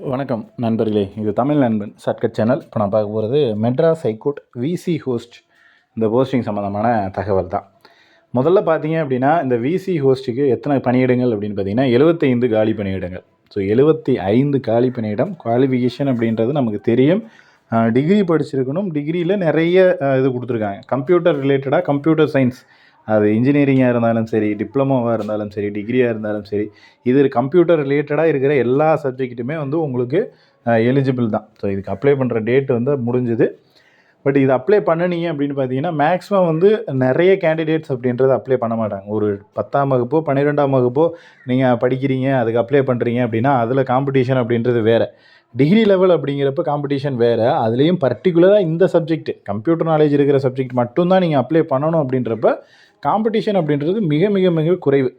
வணக்கம் நண்பர்களே, இது தமிழ் நண்பன் ஷார்ட்கட் சேனல். இப்போ நான் பார்க்க போகிறது மெட்ராஸ் ஹைகோர்ட் விசி ஹோஸ்ட் இந்த போஸ்டிங் சம்மந்தமான தகவல் தான். முதல்ல பார்த்தீங்க அப்படின்னா, இந்த விசி ஹோஸ்ட்டுக்கு எத்தனை பணியிடங்கள் அப்படின்னு பார்த்தீங்கன்னா 75 காலி பணியிடங்கள். ஸோ 75 காலி பணியிடம். குவாலிஃபிகேஷன் அப்படின்றது நமக்கு தெரியும், டிகிரி படிச்சிருக்கணும். டிகிரியில் நிறைய இது கொடுத்துருக்காங்க. கம்ப்யூட்டர் ரிலேட்டடாக கம்ப்யூட்டர் சயின்ஸ், அது இன்ஜினியரிங்காக இருந்தாலும் சரி, டிப்ளமோவாக இருந்தாலும் சரி, டிகிரியாக இருந்தாலும் சரி, இது கம்ப்யூட்டர் ரிலேட்டடாக இருக்கிற எல்லா சப்ஜெக்ட்டுமே வந்து உங்களுக்கு எலிஜிபிள் தான். ஸோ இதுக்கு அப்ளை பண்ணுற டேட் வந்து முடிஞ்சுது. பட் இது அப்ளை பண்ணினீங்க அப்படின்னு பார்த்தீங்கன்னா மேக்ஸிமம் வந்து நிறைய கேண்டிடேட்ஸ் அப்படின்றது அப்ளை பண்ண மாட்டாங்க. ஒரு 10ஆம் வகுப்போ 12ஆம் வகுப்போ நீங்கள் படிக்கிறீங்க, அதுக்கு அப்ளை பண்ணுறீங்க அப்படின்னா அதில் காம்படிஷன் அப்படின்றது வேறு. டிகிரி லெவல் அப்படிங்கிறப்ப காம்படிஷன் வேறு. அதுலேயும் பர்டிகுலராக இந்த சப்ஜெக்ட் கம்ப்யூட்டர் நாலேஜ் இருக்கிற சப்ஜெக்ட் மட்டும்தான் நீங்கள் அப்ளை பண்ணணும் அப்படின்றப்ப காம்படிஷன் அப்படின்றது மிக மிக மிக குறைவு.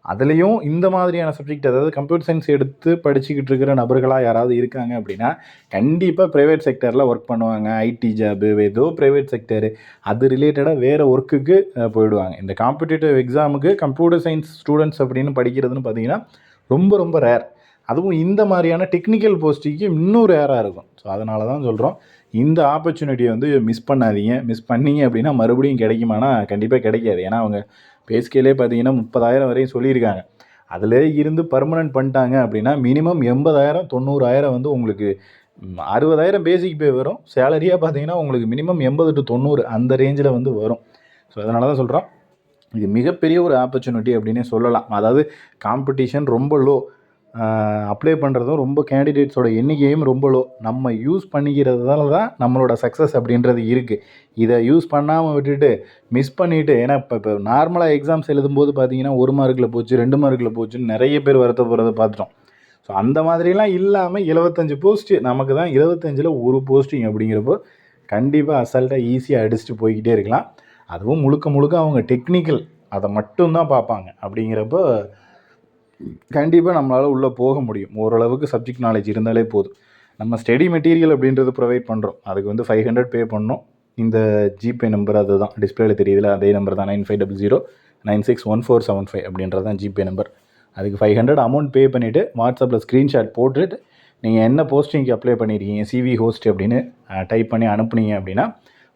அதுலேயும் இந்த மாதிரியான சப்ஜெக்ட், அதாவது கம்ப்யூட்டர் சயின்ஸ் எடுத்து படிச்சுக்கிட்டு இருக்கிற நபர்களாக யாராவது இருக்காங்க அப்படின்னா கண்டிப்பாக ப்ரைவேட் செக்டரில் ஒர்க் பண்ணுவாங்க. ஐடி ஜாபு, ஏதோ ப்ரைவேட் செக்டரு, அது ரிலேட்டடாக வேறு ஒர்க்குக்கு போயிடுவாங்க. இந்த காம்படிட்டிவ் எக்ஸாமுக்கு கம்ப்யூட்டர் சயின்ஸ் ஸ்டூடெண்ட்ஸ் அப்படின்னு படிக்கிறதுன்னு பார்த்தீங்கன்னா ரொம்ப ரொம்ப ரேர். அதுவும் இந்த மாதிரியான டெக்னிக்கல் போஸ்டிங்க்கு இன்னும் ரேராக இருக்கும். ஸோ அதனால தான் சொல்கிறோம், இந்த ஆப்பர்ச்சுனிட்டியை வந்து மிஸ் பண்ணாதீங்க. மிஸ் பண்ணீங்க அப்படின்னா மறுபடியும் கிடைக்குமானா கண்டிப்பாக கிடைக்காது. ஏன்னா அவங்க பேஸ்கேலே பார்த்தீங்கன்னா 30,000 வரையும் சொல்லியிருக்காங்க. அதில் இருந்து பர்மனெண்ட் பண்ணிட்டாங்க அப்படின்னா மினிமம் 80,000 90,000 வந்து உங்களுக்கு 60,000 பேசிக் பே வரும். சேலரியாக பார்த்தீங்கன்னா உங்களுக்கு மினிமம் 80 to 90 அந்த ரேஞ்சில் வந்து வரும். ஸோ அதனால தான் சொல்கிறோம், இது மிகப்பெரிய ஒரு ஆப்பர்ச்சுனிட்டி அப்படின்னே சொல்லலாம். அதாவது காம்படிஷன் ரொம்ப லோ, அப்ளை பண்ணுறதும் ரொம்ப, கேண்டிடேட்ஸோட எண்ணிக்கையும் ரொம்ப லோ. நம்ம யூஸ் பண்ணிக்கிறதுனால தான் நம்மளோட சக்ஸஸ் அப்படின்றது இருக்குது. இதை யூஸ் பண்ணாமல் விட்டுட்டு மிஸ் பண்ணிவிட்டு, ஏன்னா இப்போ நார்மலாக எக்ஸாம்ஸ் எழுதும்போது பார்த்தீங்கன்னா 1 மார்க்கில் போச்சு 2 மார்க்கில் போச்சுன்னு நிறைய பேர் வருத்தப்படுறதை பார்த்துட்டோம். ஸோ அந்த மாதிரிலாம் இல்லாமல் 75 போஸ்ட்டு நமக்கு தான், 75ல் ஒரு போஸ்டிங் அப்படிங்கிறப்போ கண்டிப்பாக அசால்ட்டாக ஈஸியாக அடிச்சுட்டு போய்கிட்டே இருக்கலாம். அதுவும் முழுக்க முழுக்க அவங்க டெக்னிக்கல் அதை மட்டும்தான் பார்ப்பாங்க. அப்படிங்கிறப்போ கண்டிப்பாக நம்மளால் உள்ளே போக முடியும். ஓரளவுக்கு சப்ஜெக்ட் நாலேஜ் இருந்தாலே போதும். நம்ம ஸ்டடி மெட்டீரியல் அப்படின்றது ப்ரொவைட் பண்ணுறோம். அதுக்கு வந்து 500 பே பண்ணணும். இந்த ஜிபே நம்பர் அதுதான் டிஸ்பிளேல தெரியுதுல, அதே நம்பர் தான் 9500961475 அப்படின்றது தான் ஜிபே நம்பர். அதுக்கு 500 அமௌண்ட் பே பண்ணிவிட்டு வாட்ஸ்அப்பில் ஸ்க்ரீன்ஷாட் போட்டுட்டு நீங்கள் என்ன போஸ்டிங்க்கு அப்ளை பண்ணியிருக்கீங்க சிவி ஹோஸ்ட் அப்படின்னு டைப் பண்ணி அனுப்புனீங்க அப்படின்னா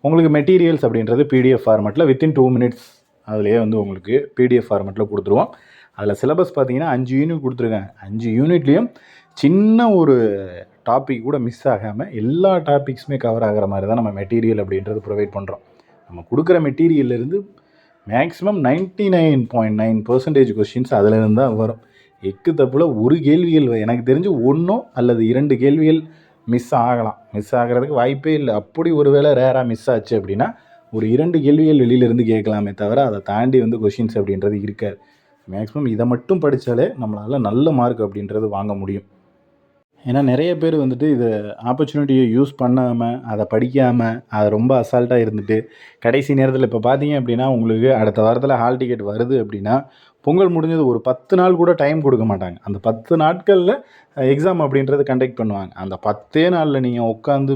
உங்களுக்கு மெட்டீரியல்ஸ் அப்படின்றது பிடிஎஃப் ஃபார்மெட்டில் வித்தின் 2 மினிட்ஸ் அதுலேயே வந்து உங்களுக்கு பிடிஎஃப் ஃபார்மெட்டில் கொடுத்துருவோம். அதில் சிலபஸ் பார்த்தீங்கன்னா 5 யூனிட் கொடுத்துருக்காங்க. 5 யூனிட்லேயும் சின்ன ஒரு டாபிக் கூட மிஸ் ஆகாமல் எல்லா டாபிக்ஸுமே கவர் ஆகிற மாதிரி தான் நம்ம மெட்டீரியல் அப்படின்றது ப்ரொவைட் பண்ணுறோம். நம்ம கொடுக்குற மெட்டீரியல்லேருந்து மேக்ஸிமம் 99.9% கொஸ்டின்ஸ் அதிலேருந்து தான் வரும். எக்கு தப்பில் ஒரு கேள்விகள் எனக்கு தெரிஞ்சு 1 அல்லது 2 கேள்விகள் மிஸ் ஆகலாம். மிஸ் ஆகிறதுக்கு வாய்ப்பே இல்லை. அப்படி ஒரு வேளை ரேராக மிஸ் ஆச்சு அப்படின்னா ஒரு 2 கேள்விகள் வெளியிலேருந்து கேட்கலாமே தவிர அதை தாண்டி வந்து கொஷின்ஸ் அப்படின்றது இருக்காது. மேக்ஸிமம் இதை மட்டும் படித்தாலே நம்மளால் நல்ல மார்க் அப்படின்றது வாங்க முடியும். ஏன்னா நிறைய பேர் வந்துட்டு இதை ஆப்பர்ச்சுனிட்டியை யூஸ் பண்ணாமல், அதை படிக்காமல், அதை ரொம்ப அசால்ட்டாக இருந்துட்டு கடைசி நேரத்தில் இப்போ பார்த்தீங்க அப்படின்னா உங்களுக்கு அடுத்த வாரத்தில் ஹால் டிக்கெட் வருது அப்படின்னா பொங்கல் முடிஞ்சது ஒரு 10 நாள் கூட டைம் கொடுக்க மாட்டாங்க. அந்த 10 நாட்களில் எக்ஸாம் அப்படின்றது கண்டக்ட் பண்ணுவாங்க. அந்த 10 நாளில் நீங்கள் உட்காந்து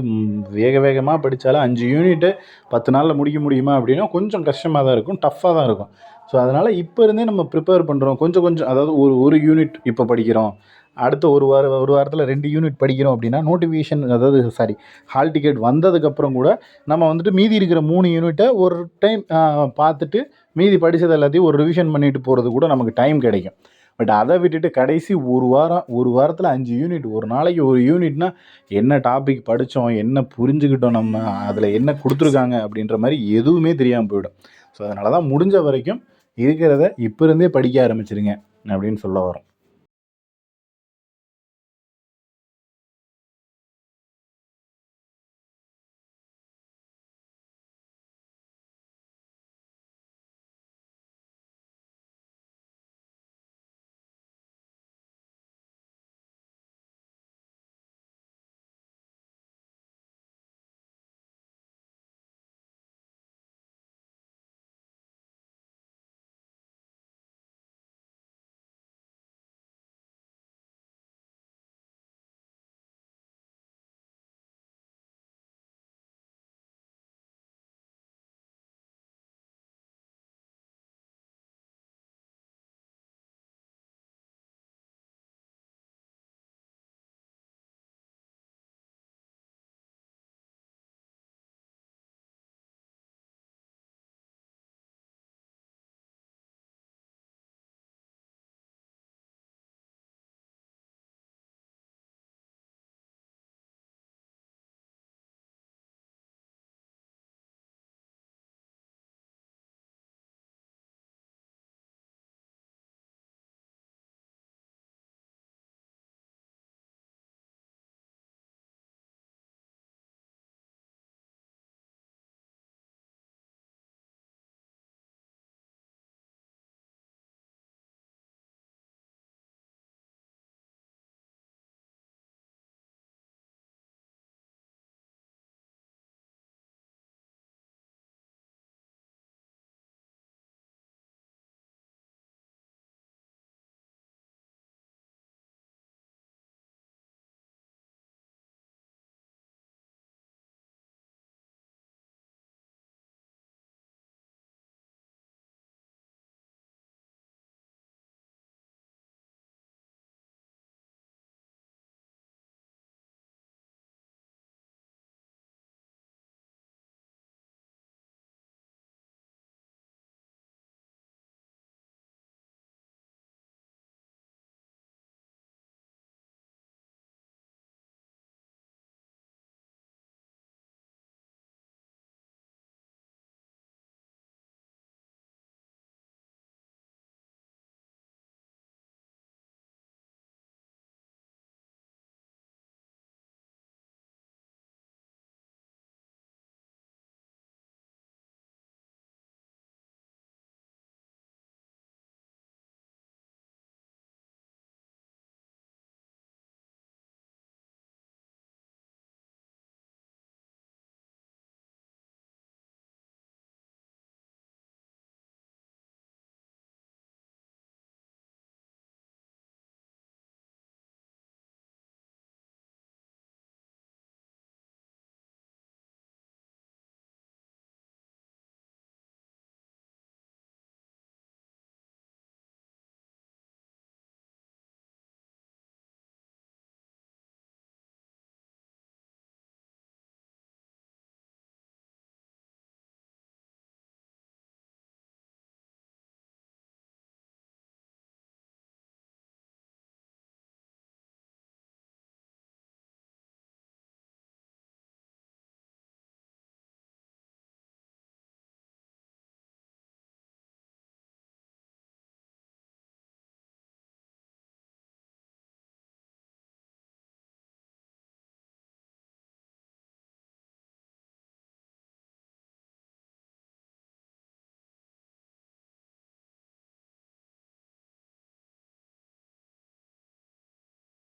வேக வேகமாக படித்தாலும் 5 யூனிட்டு 10 நாளில் முடிக்க முடியுமா அப்படின்னா கொஞ்சம் கஷ்டமாக தான் இருக்கும், டஃப்பாக தான் இருக்கும். ஸோ அதனால் இப்போ இருந்தே நம்ம ப்ரிப்பேர் பண்ணுறோம். கொஞ்சம் கொஞ்சம், அதாவது ஒரு யூனிட் இப்போ படிக்கிறோம், அடுத்த ஒரு வாரத்தில் 2 யூனிட் படிக்கிறோம் அப்படின்னா நோட்டிஃபிகேஷன், அதாவது ஹால் டிக்கெட் வந்ததுக்கப்புறம் கூட நம்ம வந்துட்டு மீதி இருக்கிற 3 யூனிட்டை ஒரு டைம் பார்த்துட்டு மீதி படித்தது எல்லாத்தையும் ஒரு ரிவிஷன் பண்ணிட்டு போகிறது கூட நமக்கு டைம் கிடைக்கும். பட் அதை விட்டுட்டு கடைசி ஒரு வாரத்தில் 5 யூனிட், ஒரு நாளைக்கு ஒரு யூனிட்னா என்ன டாபிக் படித்தோம், என்ன புரிஞ்சுக்கிட்டோம், நம்ம அதில் என்ன கொடுத்துருக்காங்க அப்படின்ற மாதிரி எதுவுமே தெரியாமல் போயிடும். ஸோ அதனால தான் முடிஞ்ச வரைக்கும் இருக்கிறத இப்போ இருந்தே படிக்க ஆரம்பிச்சிருங்க அப்படின்னு சொல்ல வரோம்.